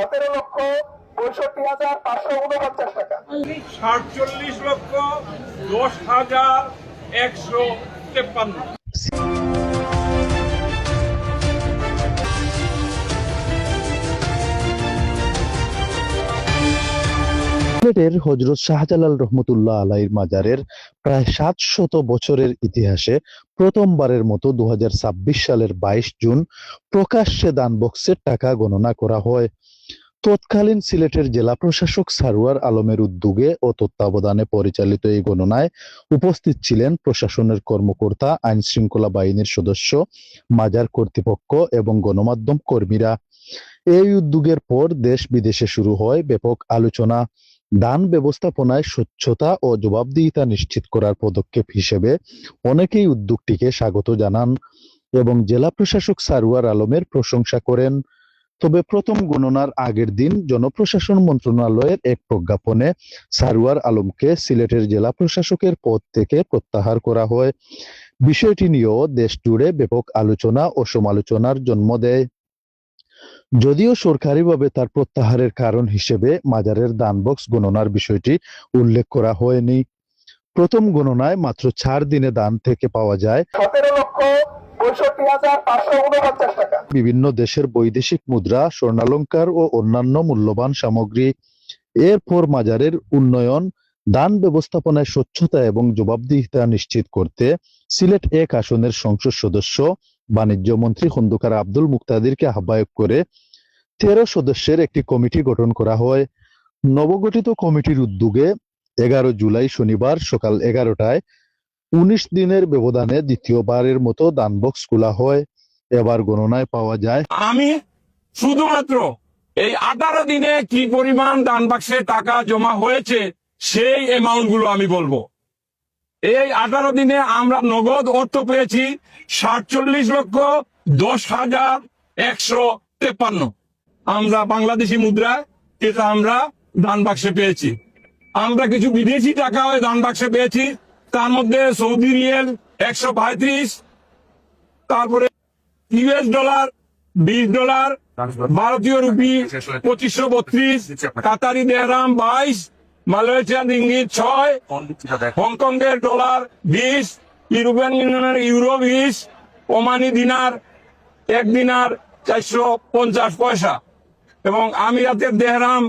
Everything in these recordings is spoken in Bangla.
17,65,549 টাকা। 47,10,153। সিলেটের হযরত শাহজালাল রহমতুল্লাহ আলাইহির মাজারের প্রায় ৭০০ বছরের ইতিহাসে প্রথমবারের মতো ২০২৬ সালের ২২ জুন প্রকাশ্যে দান বক্সের টাকা গণনা করা হয়। তৎকালীন সিলেটের জেলা প্রশাসক সারওয়ার আলমের উদ্যোগে ও তত্ত্বাবধানে পরিচালিত এই গণনায় উপস্থিত ছিলেন প্রশাসনের কর্মকর্তা, আইন শৃঙ্খলা বাহিনীর সদস্য, মাজার কর্তৃপক্ষ এবং গণমাধ্যম কর্মীরা। এই উদ্যোগের পর দেশ বিদেশে শুরু হয় ব্যাপক আলোচনা। দান ব্যবস্থাপনায় স্বচ্ছতা ও জবাবদিহিতা নিশ্চিত করার পদক্ষেপ হিসেবে অনেকেই উদ্যোগটিকে স্বাগত জানান এবং জেলা প্রশাসক সারওয়ার আলমের প্রশংসা করেন। তবে প্রথম গণনার আগের দিন জনপ্রশাসন মন্ত্রণালয়ের এক প্রজ্ঞাপনে সারওয়ার আলমকে সিলেটের জেলা প্রশাসকের পদ থেকে প্রত্যাহার করা হয়। বিষয়টি নিয়েও দেশ জুড়ে ব্যাপক আলোচনা ও সমালোচনার জন্ম দেয়। যদিও সরকারিভাবে তার প্রত্যাহারের কারণ হিসেবে মাজারের দান বক্স গণনার বিষয়টি উল্লেখ করা হয়নি। প্রথম গণনায় মাত্র 4 দিনে দান থেকে পাওয়া যায় 17,65,549 টাকা। বিভিন্ন দেশের বৈদেশিক মুদ্রা, স্বর্ণালংকার ও অন্যান্য মূল্যবান সামগ্রী। এরপর মাজারের উন্নয়ন, দান ব্যবস্থাপনায় স্বচ্ছতা এবং জবাবদিহিতা নিশ্চিত করতে সিলেট ১ আসনের সংসদ সদস্য, বাণিজ্য মন্ত্রী খন্দকার আব্দুল মুক্তাদিরকে আহ্বায়ক করে 13 সদস্যের একটি কমিটি গঠন করা হয়। নবগঠিত কমিটির উদ্যোগে 11 জুলাই শনিবার সকাল 11টায় 19 দিনের ব্যবধানে দ্বিতীয়বারের মতো দান বক্স খোলা হয়। এবার গণনায় পাওয়া যায় আমি শুধুমাত্র এই 18 দিনে কি পরিমাণ দান বাক্সে টাকা জমা হয়েছে সেই অ্যামাউন্ট গুলো আমি বলবো। এই 18 দিনে আমরা নগদ অর্থ পেয়েছি 47,10,153। আমরা বাংলাদেশি মুদ্রায় এটা আমরা দান বাক্সে পেয়েছি। আমরা কিছু বিদেশি টাকা ওই দান বাক্সে পেয়েছি, তার মধ্যে সৌদি রিয়েল 135, তারপরে ইউএস ডলার $20, ভারতীয় রুপি 2532, কাতারি দেহরাম 22, মালয়েশিয়ান রিঙ্গিত 6, হংকংয়ের ডলার 20, ইউরোপিয়ান ইউনিয়নের ইউরো 20, ওমানি দিনার 1 দিনার 450 পয়সা এবং আমিরাতের দেহরাম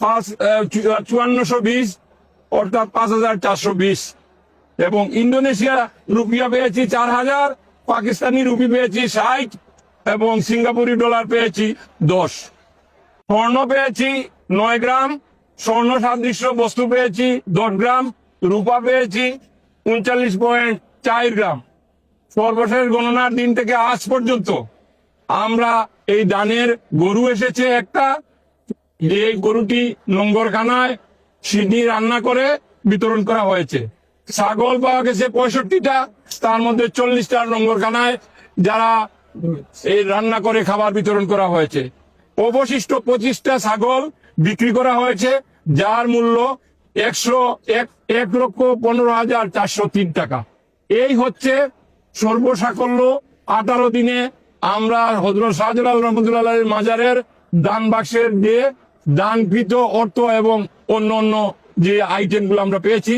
5420 অর্থাৎ 5420 এবং ইন্দোনেশিয়া রুপিয়া পেয়েছি 4000, পাকিস্তানি রুপি পেয়েছি 60 এবং সিঙ্গাপুরি ডলার পেয়েছি 10। স্বর্ণ পেয়েছি 9 গ্রাম, স্বর্ণ সাদৃশ্য বস্তু পেয়েছি 10 গ্রাম, রূপা পেয়েছি 39.4 গ্রাম। সর্বশেষ গণনার দিন থেকে আজ পর্যন্ত আমরা এই দানের গরু এসেছে একটা, যে গরুটি লঙ্গরখানায় সিডনি রান্না করে বিতরণ করা হয়েছে। ছাগল পাওয়া গেছে 65টা, তার মধ্যে 40টা লঙ্গরখানায় যারা এই রান্না করে খাবার বিতরণ করা হয়েছে। অবশিষ্ট 25টা ছাগল বিক্রি করা হয়েছে, যার মূল্য 1,15,403 টাকা। এই হচ্ছে সর্বসাকল্য 18 দিনে আমরা হযরত শাহজালাল রহমতুল্লাহ মাজারের দান বাক্সের দিয়ে দানকৃত অর্থ এবং অন্য অন্য যে আইটেমগুলো আমরা পেয়েছি